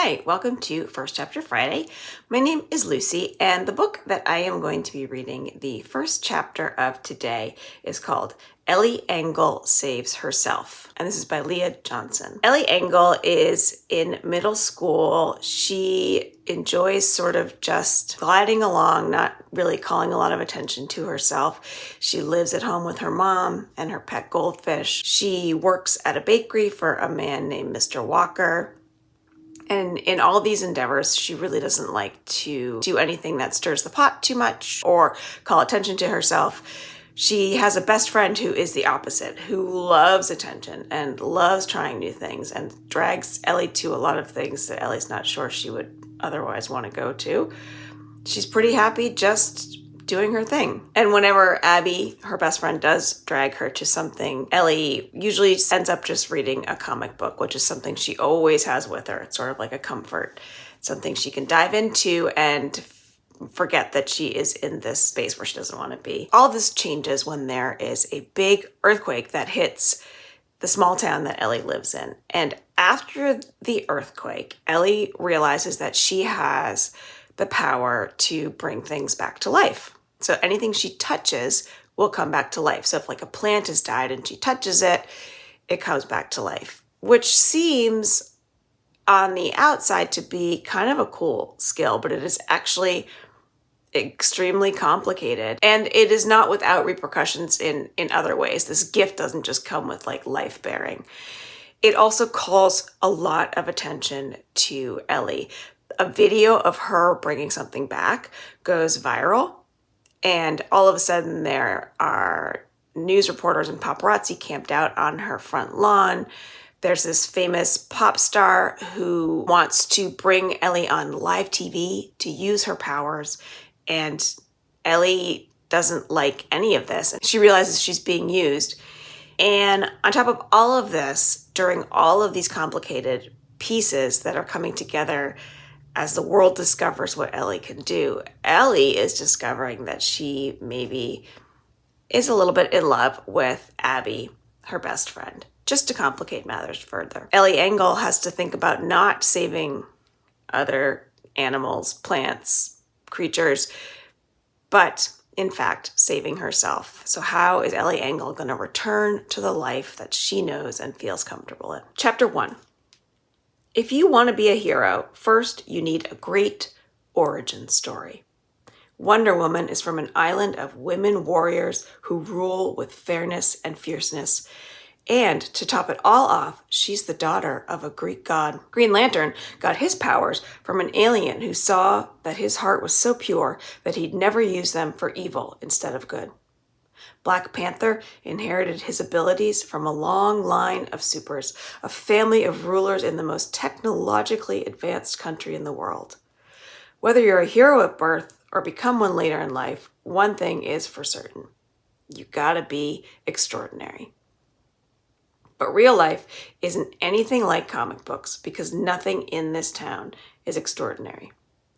Hi, welcome to First Chapter Friday. My name is Lucy, and the book that I am going to be reading, the first chapter of today, is called Ellie Engle Saves Herself, and this is by Leah Johnson. Ellie Engle is in middle school. She enjoys sort of just gliding along, not really calling a lot of attention to herself. She lives at home with her mom and her pet goldfish. She works at a bakery for a man named Mr. Walker. And in all these endeavors, she really doesn't like to do anything that stirs the pot too much or call attention to herself. She has a best friend who is the opposite, who loves attention and loves trying new things and drags Ellie to a lot of things that Ellie's not sure she would otherwise want to go to. She's pretty happy just doing her thing. And whenever Abby, her best friend, does drag her to something, Ellie usually ends up just reading a comic book, which is something she always has with her. It's sort of like a comfort, something she can dive into and forget that she is in this space where she doesn't want to be. All this changes when there is a big earthquake that hits the small town that Ellie lives in. And after the earthquake, Ellie realizes that she has the power to bring things back to life. So anything she touches will come back to life. So if like a plant has died and she touches it, it comes back to life, which seems on the outside to be kind of a cool skill, but it is actually extremely complicated. And it is not without repercussions in other ways. This gift doesn't just come with like life bearing. It also calls a lot of attention to Ellie. A video of her bringing something back goes viral, and all of a sudden there are news reporters and paparazzi camped out on her front lawn. There's this famous pop star who wants to bring Ellie on live TV to use her powers, and Ellie doesn't like any of this. She realizes she's being used. And on top of all of this, during all of these complicated pieces that are coming together as the world discovers what Ellie can do, Ellie is discovering that she maybe is a little bit in love with Abby, her best friend, just to complicate matters further. Ellie Engle has to think about not saving other animals, plants, creatures, but in fact, saving herself. So how is Ellie Engle going to return to the life that she knows and feels comfortable in? Chapter 1. If you want to be a hero, first you need a great origin story. Wonder Woman is from an island of women warriors who rule with fairness and fierceness. And to top it all off, she's the daughter of a Greek god. Green Lantern got his powers from an alien who saw that his heart was so pure that he'd never use them for evil instead of good. Black Panther inherited his abilities from a long line of supers, a family of rulers in the most technologically advanced country in the world. Whether you're a hero at birth or become one later in life, one thing is for certain. You gotta be extraordinary. But real life isn't anything like comic books because nothing in this town is extraordinary,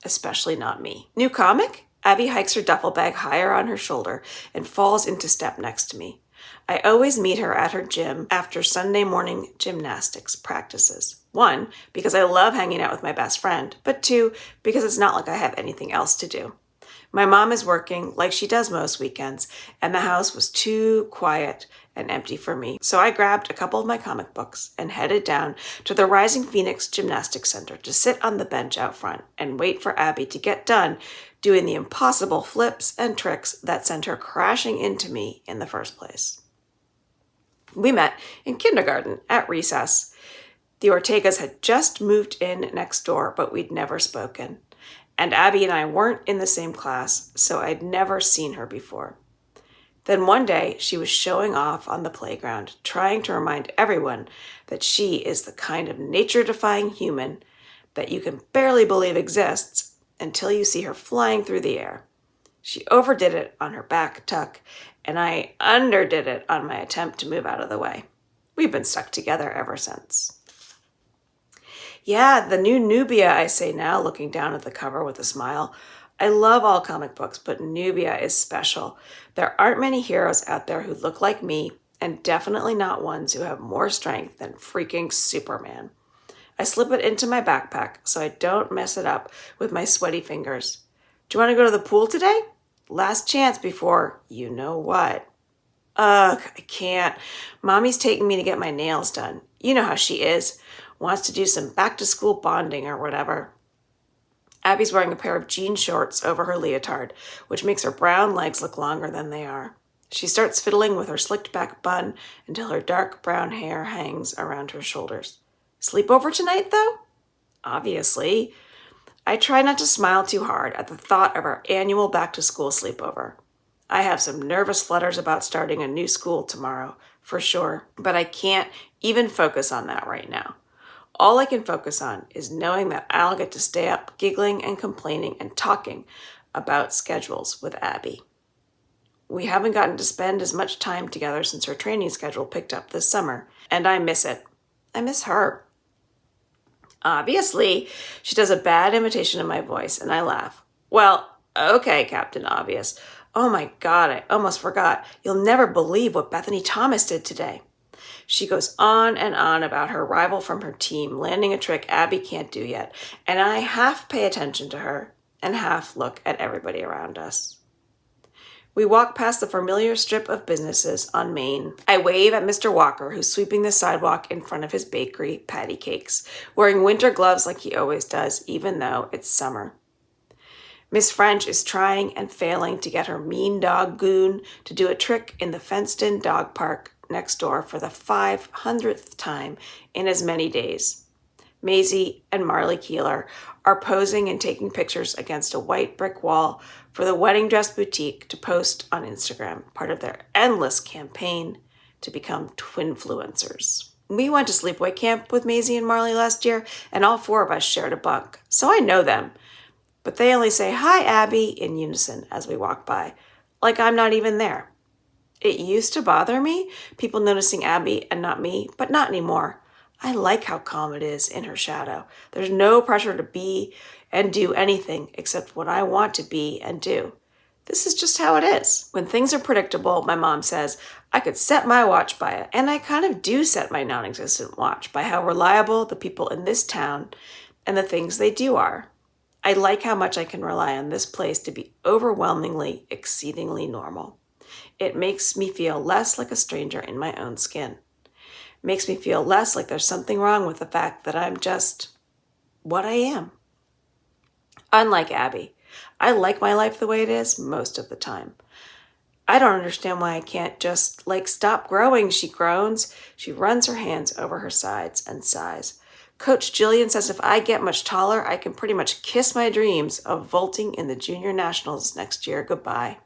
especially not me. New comic? Abby hikes her duffel bag higher on her shoulder and falls into step next to me. I always meet her at her gym after Sunday morning gymnastics practices. 1, because I love hanging out with my best friend, but 2, because it's not like I have anything else to do. My mom is working like she does most weekends, and the house was too quiet and empty for me. So I grabbed a couple of my comic books and headed down to the Rising Phoenix Gymnastics Center to sit on the bench out front and wait for Abby to get done doing the impossible flips and tricks that sent her crashing into me in the first place. We met in kindergarten at recess. The Ortegas had just moved in next door, but we'd never spoken. And Abby and I weren't in the same class, so I'd never seen her before. Then one day, she was showing off on the playground, trying to remind everyone that she is the kind of nature-defying human that you can barely believe exists until you see her flying through the air. She overdid it on her back tuck, and I underdid it on my attempt to move out of the way. We've been stuck together ever since. Yeah, the new Nubia, I say now, looking down at the cover with a smile. I love all comic books, but Nubia is special. There aren't many heroes out there who look like me, and definitely not ones who have more strength than freaking Superman. I slip it into my backpack so I don't mess it up with my sweaty fingers. Do you want to go to the pool today? Last chance before you know what. Ugh, I can't. Mommy's taking me to get my nails done. You know how she is. Wants to do some back-to-school bonding or whatever. Abby's wearing a pair of jean shorts over her leotard, which makes her brown legs look longer than they are. She starts fiddling with her slicked-back bun until her dark brown hair hangs around her shoulders. Sleepover tonight, though? Obviously. I try not to smile too hard at the thought of our annual back-to-school sleepover. I have some nervous flutters about starting a new school tomorrow, for sure, but I can't even focus on that right now. All I can focus on is knowing that I'll get to stay up giggling and complaining and talking about schedules with Abby. We haven't gotten to spend as much time together since her training schedule picked up this summer, and I miss it. I miss her. Obviously, she does a bad imitation of my voice, and I laugh. Well, okay, Captain Obvious. Oh my God, I almost forgot. You'll never believe what Bethany Thomas did today. She goes on and on about her rival from her team landing a trick Abby can't do yet, and I half pay attention to her and half look at everybody around us. We walk past the familiar strip of businesses on Main. I wave at Mr. Walker, who's sweeping the sidewalk in front of his bakery, Patty Cakes, wearing winter gloves like he always does, even though it's summer. Miss French is trying and failing to get her mean dog Goon to do a trick in the fenced-in dog park next door for the 500th time in as many days. Maisie and Marley Keeler are posing and taking pictures against a white brick wall for the wedding dress boutique to post on Instagram, part of their endless campaign to become twinfluencers. We went to sleepaway camp with Maisie and Marley last year, and all four of us shared a bunk, so I know them. But they only say, "Hi, Abby," in unison as we walk by, like I'm not even there. It used to bother me, people noticing Abby and not me, but not anymore. I like how calm it is in her shadow. There's no pressure to be and do anything except what I want to be and do. This is just how it is. When things are predictable, my mom says, I could set my watch by it. And I kind of do set my non-existent watch by how reliable the people in this town and the things they do are. I like how much I can rely on this place to be overwhelmingly, exceedingly normal. It makes me feel less like a stranger in my own skin. It makes me feel less like there's something wrong with the fact that I'm just what I am. Unlike Abby, I like my life the way it is most of the time. I don't understand why I can't just, stop growing, she groans. She runs her hands over her sides and sighs. Coach Jillian says if I get much taller, I can pretty much kiss my dreams of vaulting in the junior nationals next year goodbye.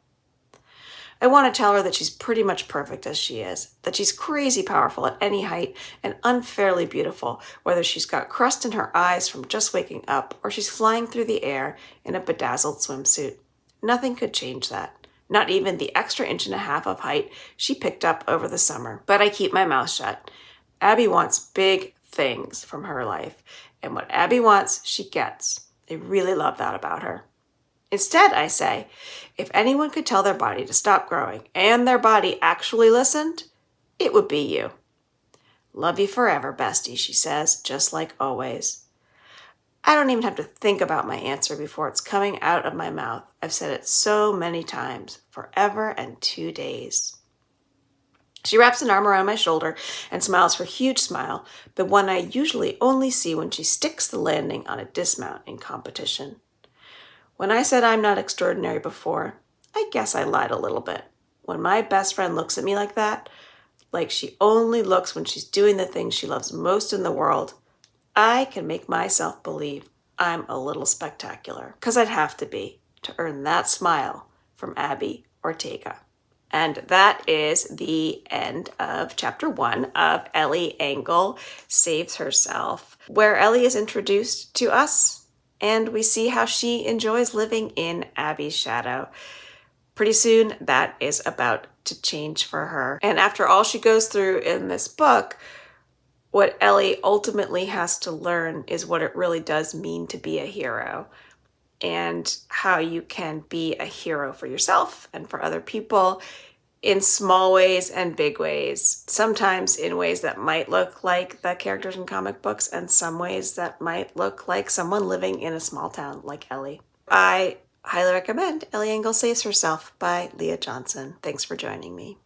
I want to tell her that she's pretty much perfect as she is, that she's crazy powerful at any height and unfairly beautiful, whether she's got crust in her eyes from just waking up or she's flying through the air in a bedazzled swimsuit. Nothing could change that, not even the extra 1.5 inches of height she picked up over the summer. But I keep my mouth shut. Abby wants big things from her life, and what Abby wants, she gets. I really love that about her. Instead, I say, if anyone could tell their body to stop growing and their body actually listened, it would be you. Love you forever, bestie, she says, just like always. I don't even have to think about my answer before it's coming out of my mouth. I've said it so many times, forever and 2 days. She wraps an arm around my shoulder and smiles her huge smile, the one I usually only see when she sticks the landing on a dismount in competition. When I said I'm not extraordinary before, I guess I lied a little bit. When my best friend looks at me like that, like she only looks when she's doing the thing she loves most in the world, I can make myself believe I'm a little spectacular, because I'd have to be to earn that smile from Abby Ortega. And that is the end of chapter 1 of Ellie Engle Saves Herself, where Ellie is introduced to us and we see how she enjoys living in Abby's shadow. Pretty soon, that is about to change for her. And after all she goes through in this book, what Ellie ultimately has to learn is what it really does mean to be a hero and how you can be a hero for yourself and for other people in small ways and big ways, sometimes in ways that might look like the characters in comic books and some ways that might look like someone living in a small town like Ellie. I highly recommend Ellie Engle Saves Herself by Leah Johnson. Thanks for joining me.